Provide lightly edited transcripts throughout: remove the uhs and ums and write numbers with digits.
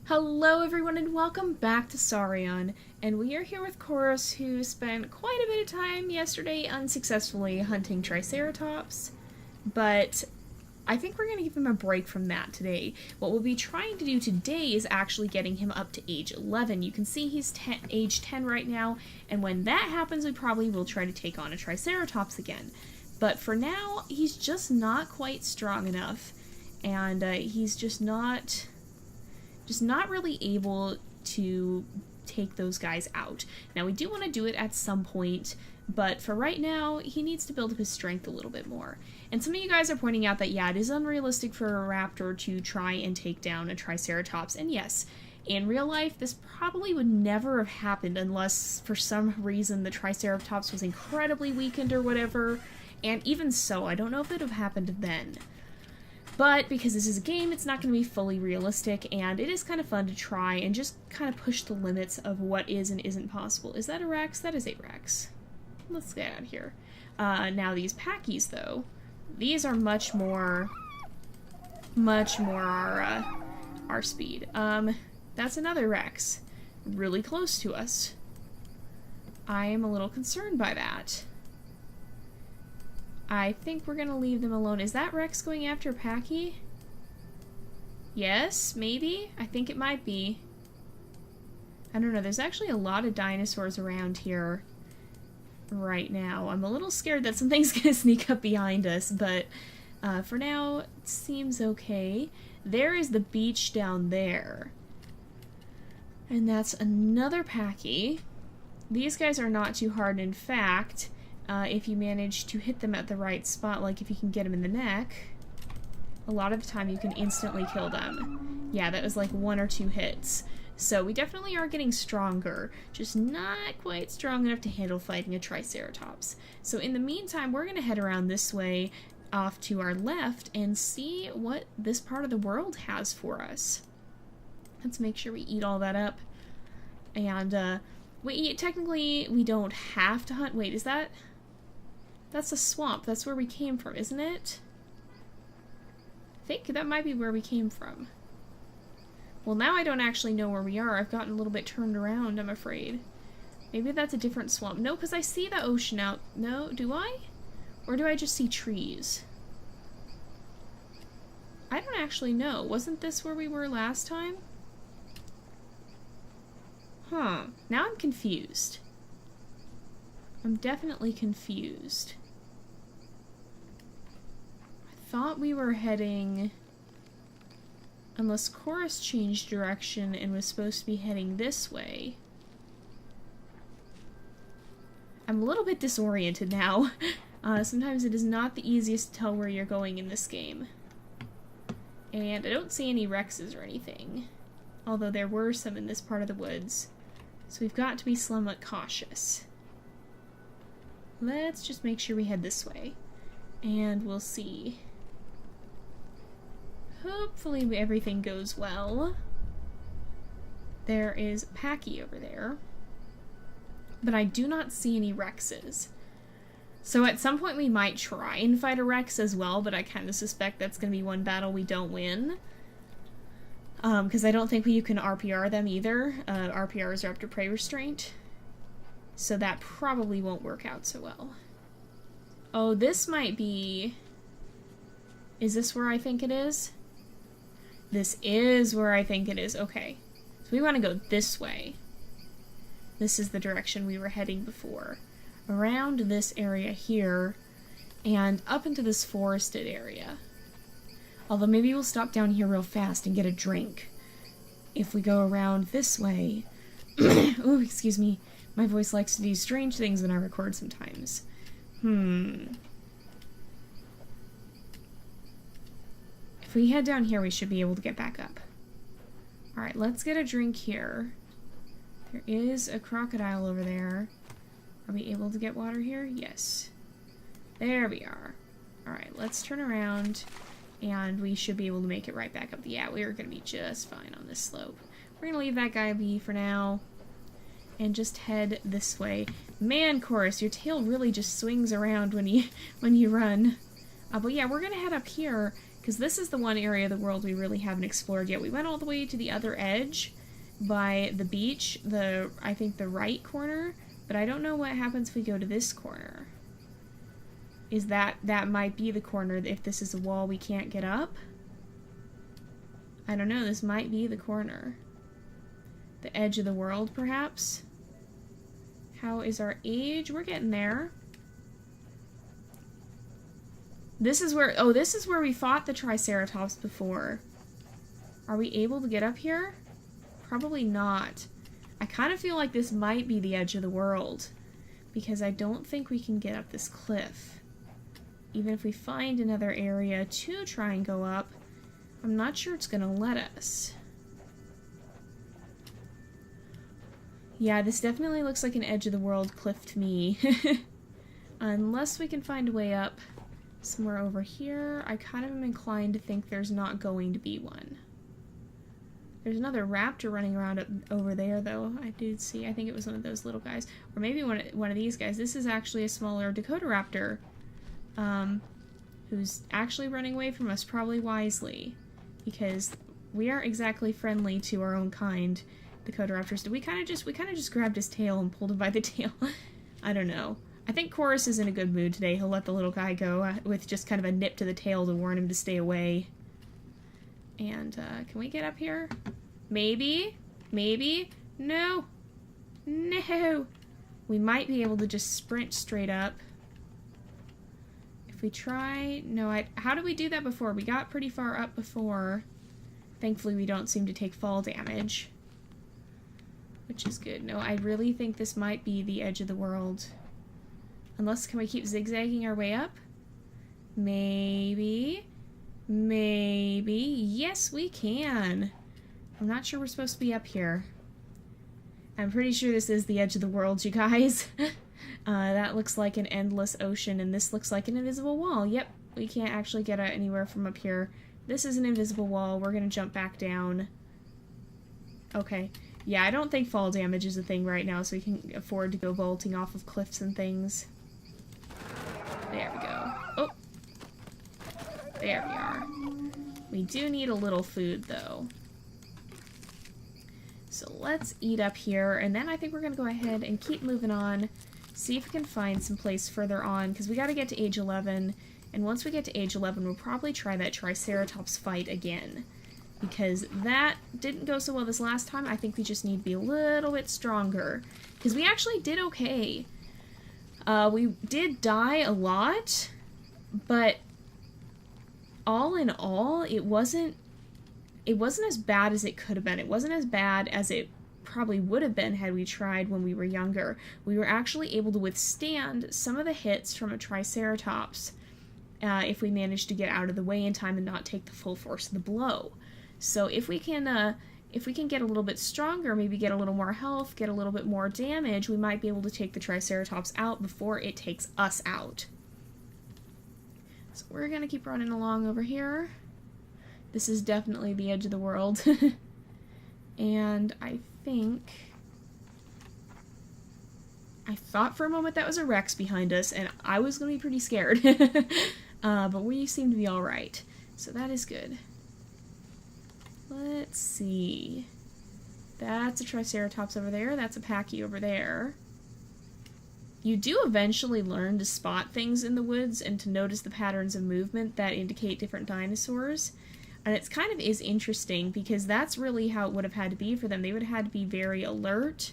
Hello everyone and welcome back to Saurian, and we are here with Koross, who spent quite a bit of time yesterday unsuccessfully hunting Triceratops, but I think we're going to give him a break from that today. What we'll be trying to do today is actually getting him up to age 11. You can see he's age 10 right now, and when that happens we probably will try to take on a Triceratops again. But for now, he's just not quite strong enough, and he's just not really able to take those guys out. Now, we do want to do it at some point, but for right now, he needs to build up his strength a little bit more. And some of you guys are pointing out that, yeah, it is unrealistic for a raptor to try and take down a Triceratops, and yes, in real life, this probably would never have happened unless, for some reason, the Triceratops was incredibly weakened or whatever, and even so, I don't know if it would have happened then. But because this is a game, it's not going to be fully realistic, and it is kind of fun to try and just kind of push the limits of what is and isn't possible. Is that a Rex? That is a Rex. Let's get out of here. Now these Packies, though, these are much more our speed. That's another Rex. Really close to us. I am a little concerned by that. I think we're gonna leave them alone. Is that Rex going after Packy? Yes, maybe? I think it might be. I don't know, there's actually a lot of dinosaurs around here right now. I'm a little scared that something's gonna sneak up behind us, but for now, it seems okay. There is the beach down there. And that's another Packy. These guys are not too hard, in fact. If you manage to hit them at the right spot, like if you can get them in the neck, a lot of the time you can instantly kill them. Yeah, that was like 1 or 2 hits. So we definitely are getting stronger, just not quite strong enough to handle fighting a Triceratops. So in the meantime, we're going to head around this way off to our left and see what this part of the world has for us. Let's make sure we eat all that up. And, technically we don't have to hunt. Wait, is that... That's a swamp. That's where we came from, isn't it? I think that might be where we came from. Well, now I don't actually know where we are. I've gotten a little bit turned around, I'm afraid. Maybe that's a different swamp. No, because I see the ocean out... No, do I? Or do I just see trees? I don't actually know. Wasn't this where we were last time? Huh. Now I'm confused. I'm definitely confused. I thought we were heading... Unless Koross changed direction and was supposed to be heading this way. I'm a little bit disoriented now. Sometimes it is not the easiest to tell where you're going in this game. And I don't see any Rexes or anything. Although there were some in this part of the woods. So we've got to be somewhat cautious. Let's just make sure we head this way. And we'll see. Hopefully everything goes well. There is Packy over there. But I do not see any Rexes. So at some point we might try and fight a Rex as well, but I kind of suspect that's going to be one battle we don't win. Because I don't think you can RPR them either. RPRs are up to prey restraint. So that probably won't work out so well. Oh, this might be... Is this where I think it is? This is where I think it is. Okay. So we want to go this way. This is the direction we were heading before. Around this area here, and up into this forested area. Although maybe we'll stop down here real fast and get a drink. If we go around this way... Oh, excuse me. My voice likes to do strange things when I record sometimes. If we head down here, we should be able to get back up. Alright, let's get a drink here. There is a crocodile over there. Are we able to get water here? Yes. There we are. Alright, let's turn around, and we should be able to make it right back up. Yeah, we are going to be just fine on this slope. We're going to leave that guy be for now, and just head this way. Man, Koross, your tail really just swings around when you run. But yeah, we're going to head up here Because this is the one area of the world we really haven't explored yet. We went all the way to the other edge by the beach, I think the right corner, but I don't know what happens if we go to this corner. Is that might be the corner if this is a wall we can't get up? I don't know, this might be the corner. The edge of the world, perhaps? How is our age? We're getting there. This is where, oh, this is where we fought the Triceratops before. Are we able to get up here? Probably not. I kind of feel like this might be the edge of the world, because I don't think we can get up this cliff. Even if we find another area to try and go up, I'm not sure it's gonna let us. Yeah, this definitely looks like an edge of the world cliff to me. Unless we can find a way up somewhere over here, I kind of am inclined to think there's not going to be one. There's another raptor running around over there, though. I did see. I think it was one of those little guys. Or maybe one of these guys. This is actually a smaller Dakotaraptor, who's actually running away from us, probably wisely. Because we aren't exactly friendly to our own kind, Dakotaraptors. We kind of just grabbed his tail and pulled him by the tail. I don't know. I think Koross is in a good mood today. He'll let the little guy go with just kind of a nip to the tail to warn him to stay away. And, can we get up here? Maybe? Maybe? No! No! We might be able to just sprint straight up. If we try... No, how did we do that before? We got pretty far up before. Thankfully, we don't seem to take fall damage. Which is good. No, I really think this might be the edge of the world. Unless, can we keep zigzagging our way up? Maybe. Maybe. Yes, we can. I'm not sure we're supposed to be up here. I'm pretty sure this is the edge of the world, you guys. That looks like an endless ocean, and this looks like an invisible wall. Yep, we can't actually get out anywhere from up here. This is an invisible wall. We're gonna jump back down. Okay. Yeah, I don't think fall damage is a thing right now, so we can afford to go vaulting off of cliffs and things. There we go. Oh! There we are. We do need a little food, though. So let's eat up here, and then I think we're going to go ahead and keep moving on, see if we can find some place further on, because we got to get to age 11, and once we get to age 11, we'll probably try that Triceratops fight again, because that didn't go so well this last time. I think we just need to be a little bit stronger, because we actually did okay. We did die a lot, but all in all, it wasn't as bad as it could have been. It wasn't as bad as it probably would have been had we tried when we were younger. We were actually able to withstand some of the hits from a Triceratops if we managed to get out of the way in time and not take the full force of the blow. So if we can get a little bit stronger, maybe get a little more health, get a little bit more damage, we might be able to take the Triceratops out before it takes us out. So we're gonna keep running along over here. This is definitely the edge of the world. And I thought for a moment that was a Rex behind us, and I was gonna be pretty scared. But we seem to be alright. So that is good. Let's see. That's a Triceratops over there. That's a Pachy over there. You do eventually learn to spot things in the woods and to notice the patterns of movement that indicate different dinosaurs. And it's kind of is interesting because that's really how it would have had to be for them. They would have had to be very alert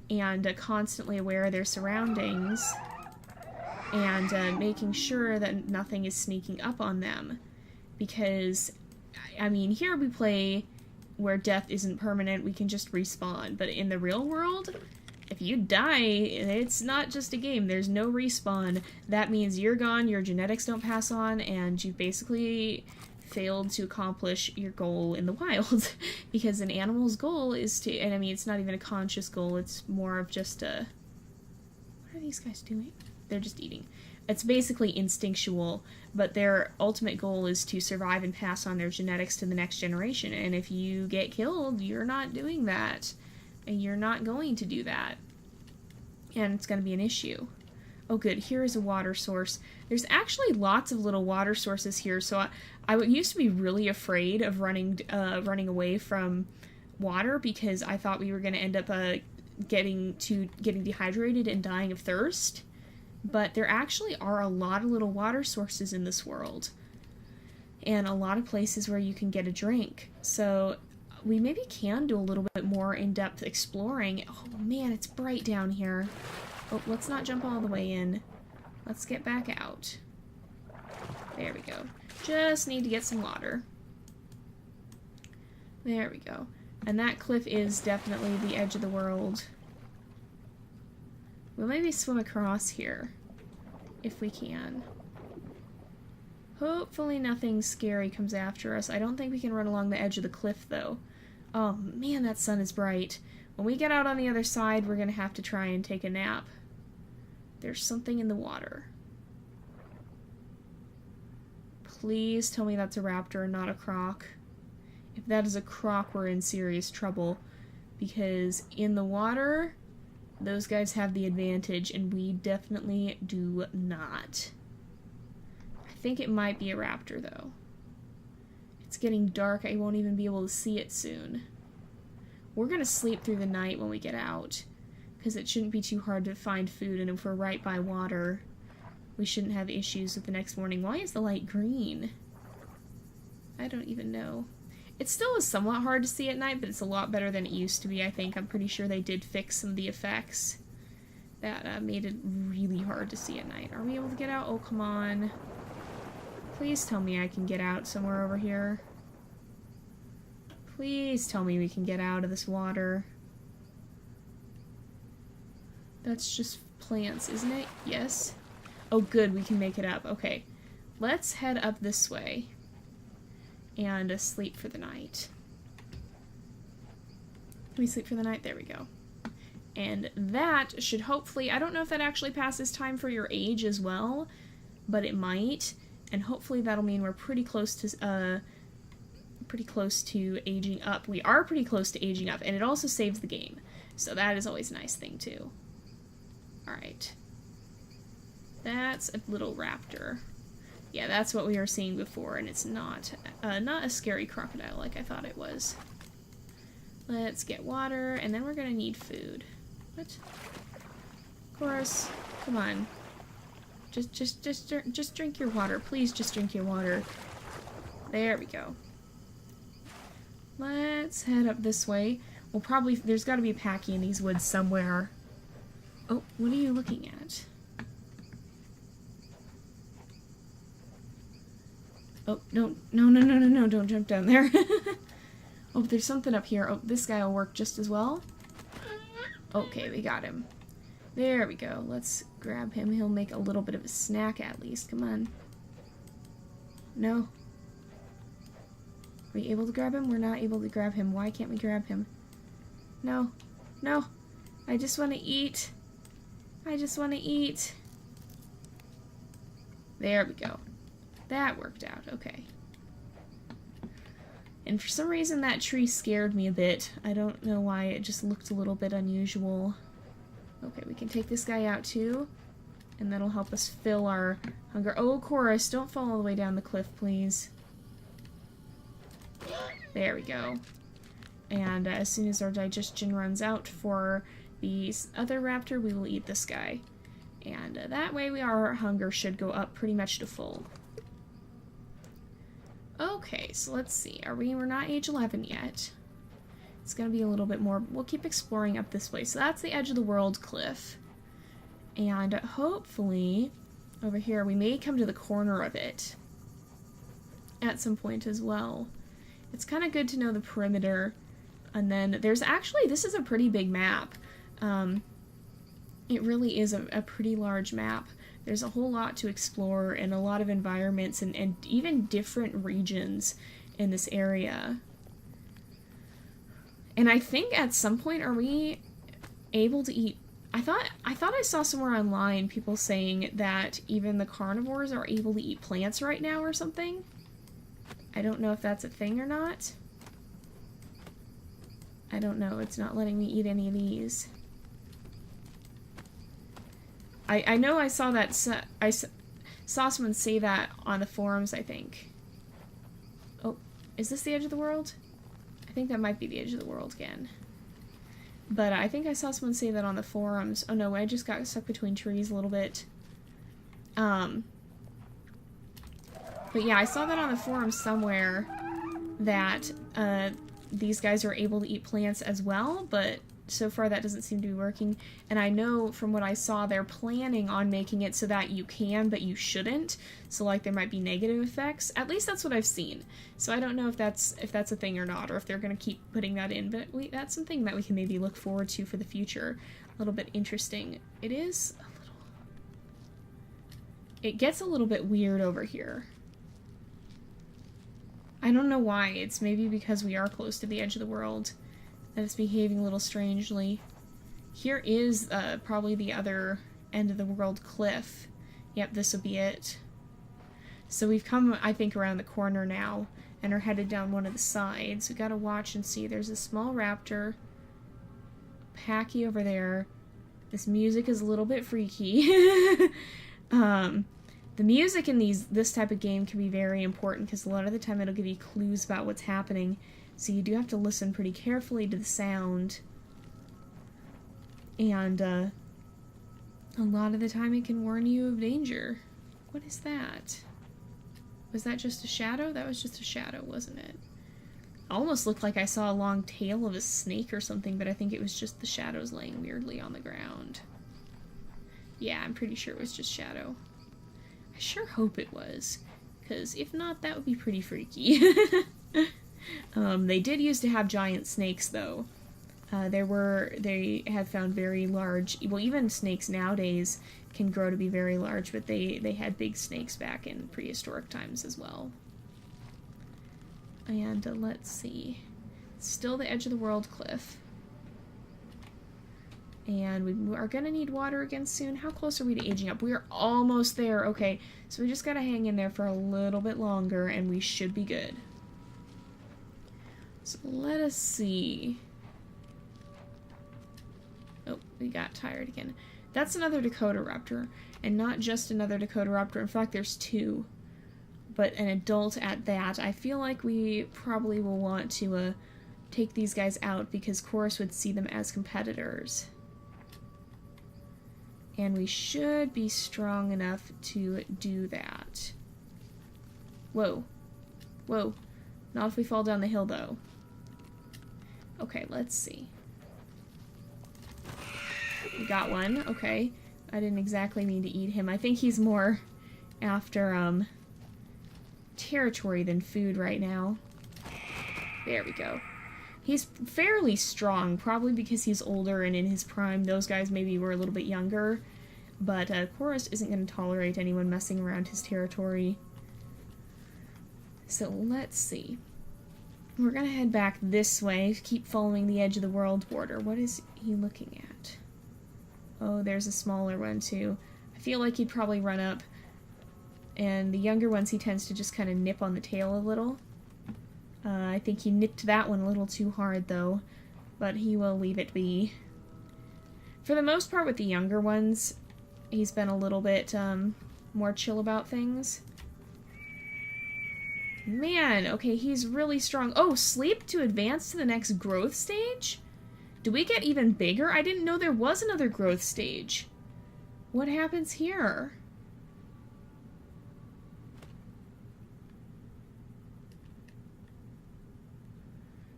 and constantly aware of their surroundings and making sure that nothing is sneaking up on them. Because, I mean, here we play where death isn't permanent, we can just respawn. But in the real world, if you die, it's not just a game. There's no respawn. That means you're gone, your genetics don't pass on, and you've basically failed to accomplish your goal in the wild. Because an animal's goal is to, and I mean, it's not even a conscious goal, it's more of just a... What are these guys doing? They're just eating. It's basically instinctual, but their ultimate goal is to survive and pass on their genetics to the next generation. And if you get killed, you're not doing that. And you're not going to do that. And it's going to be an issue. Oh good, here is a water source. There's actually lots of little water sources here, so I used to be really afraid of running away from water because I thought we were going to end up getting dehydrated and dying of thirst. But there actually are a lot of little water sources in this world, and a lot of places where you can get a drink. So we maybe can do a little bit more in-depth exploring. Oh man, it's bright down here. Oh, let's not jump all the way in. Let's get back out. There we go. Just need to get some water. There we go. And that cliff is definitely the edge of the world. We'll maybe swim across here, if we can. Hopefully nothing scary comes after us. I don't think we can run along the edge of the cliff, though. Oh man, that sun is bright. When we get out on the other side, we're going to have to try and take a nap. There's something in the water. Please tell me that's a raptor and not a croc. If that is a croc, we're in serious trouble. Because in the water, those guys have the advantage, and we definitely do not. I think it might be a raptor, though. It's getting dark. I won't even be able to see it soon. We're going to sleep through the night when we get out, because it shouldn't be too hard to find food, and if we're right by water, we shouldn't have issues with the next morning. Why is the light green? I don't even know. It still is somewhat hard to see at night, but it's a lot better than it used to be, I think. I'm pretty sure they did fix some of the effects that made it really hard to see at night. Are we able to get out? Oh, come on. Please tell me I can get out somewhere over here. Please tell me we can get out of this water. That's just plants, isn't it? Yes. Oh, good, we can make it up. Okay. Let's head up this way and sleep for the night. Can we sleep for the night? There we go. And that should hopefully, I don't know if that actually passes time for your age as well, but it might. And hopefully that'll mean we're pretty close to aging up. We are pretty close to aging up, and it also saves the game. So that is always a nice thing too. Alright. That's a little raptor. Yeah, that's what we were seeing before, and it's not a scary crocodile like I thought it was. Let's get water, and then we're gonna need food. What? Koross, come on. Just drink your water. Please just drink your water. There we go. Let's head up this way. We'll probably, there's gotta be a Packy in these woods somewhere. Oh, what are you looking at? Oh, no, don't jump down there. Oh, there's something up here. Oh, this guy will work just as well. Okay, we got him. There we go. Let's grab him. He'll make a little bit of a snack at least. Come on. No. Are we able to grab him? We're not able to grab him. Why can't we grab him? No. No. I just want to eat. I just want to eat. There we go. That worked out. Okay. And for some reason that tree scared me a bit. I don't know why. It just looked a little bit unusual. Okay, we can take this guy out too. And that'll help us fill our hunger. Oh, Koross, don't fall all the way down the cliff, please. There we go. And as soon as our digestion runs out for the other raptor, we will eat this guy. And that way our hunger should go up pretty much to full. Okay, so let's see. We're not age 11 yet. It's gonna be a little bit more. We'll keep exploring up this way. So that's the edge of the world cliff. And hopefully, over here, we may come to the corner of it at some point as well. It's kind of good to know the perimeter. And then there's actually, this is a pretty big map. It really is a pretty large map. There's a whole lot to explore and a lot of environments and even different regions in this area. And I think at some point, are we able to eat? I thought I saw somewhere online people saying that even the carnivores are able to eat plants right now or something. I don't know if that's a thing or not. I don't know. It's not letting me eat any of these. I know I saw that, saw someone say that on the forums, I think. Oh, is this the edge of the world? I think that might be the edge of the world again. But I think I saw someone say that on the forums. Oh no, I just got stuck between trees a little bit. But yeah, I saw that on the forums somewhere that these guys are able to eat plants as well, but so far that doesn't seem to be working. And I know from what I saw, they're planning on making it so that you can, but you shouldn't. So like there might be negative effects. At least that's what I've seen. So I don't know if that's a thing or not, or if they're going to keep putting that in. But that's something that we can maybe look forward to for the future. A little bit interesting. It is a little... It gets a little bit weird over here. I don't know why. It's maybe because we are close to the edge of the world that it's behaving a little strangely. Here is probably the other end of the world cliff. Yep, this will be it. So we've come, I think, around the corner now and are headed down one of the sides. We gotta watch and see. There's a small raptor. Packy over there. This music is a little bit freaky. The music in this type of game can be very important because a lot of the time it'll give you clues about what's happening. So you do have to listen pretty carefully to the sound. And a lot of the time it can warn you of danger. What is that? Was that just a shadow? That was just a shadow, wasn't it? Almost looked like I saw a long tail of a snake or something, but I think it was just the shadows laying weirdly on the ground. Yeah, I'm pretty sure it was just shadow. I sure hope it was, because if not, that would be pretty freaky. They did used to have giant snakes, though. They have found very large, well, even snakes nowadays can grow to be very large, but they had big snakes back in prehistoric times as well. And let's see. Still the edge of the world cliff. And we are gonna need water again soon. How close are we to aging up? We are almost there. Okay, so we just gotta hang in there for a little bit longer and we should be good. So let us see. Oh, we got tired again. That's another Dakotaraptor, and not just another Dakotaraptor. In fact, there's two, but an adult at that. I feel like we probably will want to take these guys out because Koross would see them as competitors. And we should be strong enough to do that. Whoa. Whoa. Not if we fall down the hill, though. Okay, let's see. We got one. Okay. I didn't exactly mean to eat him. I think he's more after, territory than food right now. There we go. He's fairly strong, probably because he's older and in his prime. Those guys maybe were a little bit younger. But Koross isn't going to tolerate anyone messing around his territory. So let's see. We're going to head back this way, keep following the edge of the world border. What is he looking at? Oh, there's a smaller one too. I feel like he'd probably run up. And the younger ones he tends to just kind of nip on the tail a little. I think he nipped that one a little too hard, though, but he will leave it be. For the most part, with the younger ones, he's been a little bit more chill about things. Man, okay, he's really strong. Oh, sleep to advance to the next growth stage? Do we get even bigger? I didn't know there was another growth stage. What happens here?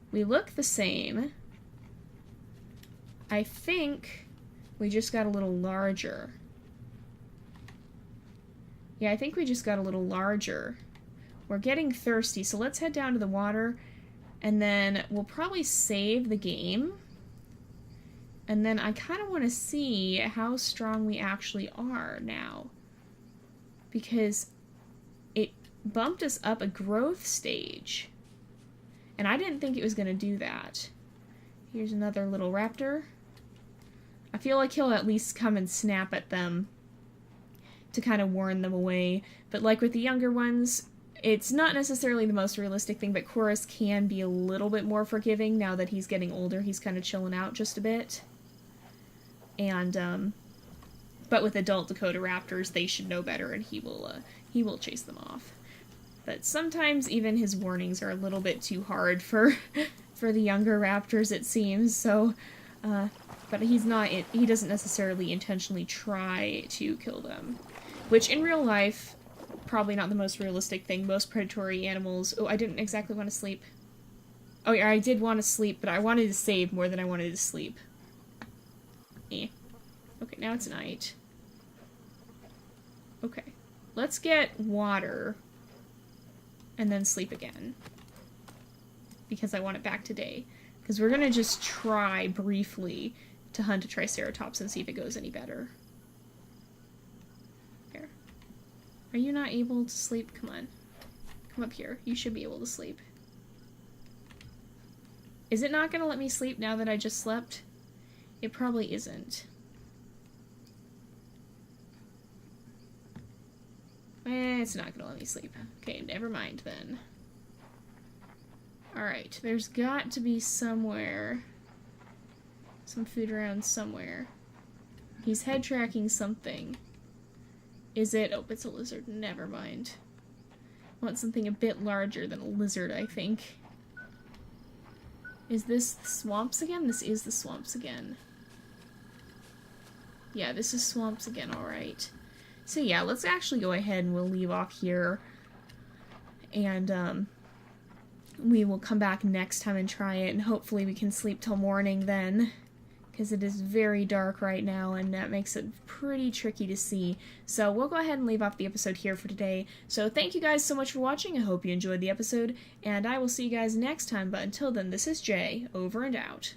We look the same. I think we just got a little larger. Yeah, I think we just got a little larger. We're getting thirsty, so let's head down to the water, and then we'll probably save the game. And then I kind of want to see how strong we actually are now. Because it bumped us up a growth stage. And I didn't think it was going to do that. Here's another little raptor. I feel like he'll at least come and snap at them to kind of warn them away. But like with the younger ones, it's not necessarily the most realistic thing, but Koross can be a little bit more forgiving now that he's getting older. He's kind of chilling out just a bit. And But with adult Dakotaraptors, they should know better, and he will chase them off. But sometimes even his warnings are a little bit too hard for for the younger raptors, it seems. So, but he doesn't necessarily intentionally try to kill them. Which, in real life, probably not the most realistic thing. Most predatory animals... Oh, I didn't exactly want to sleep. Oh, yeah, I did want to sleep, but I wanted to save more than I wanted to sleep. Eh. Okay, now it's night. Okay. Let's get water. And then sleep again. Because I want it back today. Because we're gonna just try, briefly, to hunt a Triceratops and see if it goes any better. Here. Are you not able to sleep? Come on. Come up here. You should be able to sleep. Is it not gonna let me sleep now that I just slept? It probably isn't. It's not gonna let me sleep. Okay, never mind then. Alright, there's got to be somewhere. Some food around somewhere. He's head tracking something. Is it? Oh, it's a lizard. Never mind. I want something a bit larger than a lizard, I think. Is this the swamps again? This is the swamps again. Yeah, this is swamps again, alright. So yeah, let's actually go ahead and we'll leave off here. And, we will come back next time and try it, and hopefully we can sleep till morning then. Because it is very dark right now, and that makes it pretty tricky to see. So we'll go ahead and leave off the episode here for today. So thank you guys so much for watching. I hope you enjoyed the episode, and I will see you guys next time. But until then, this is Jay, over and out.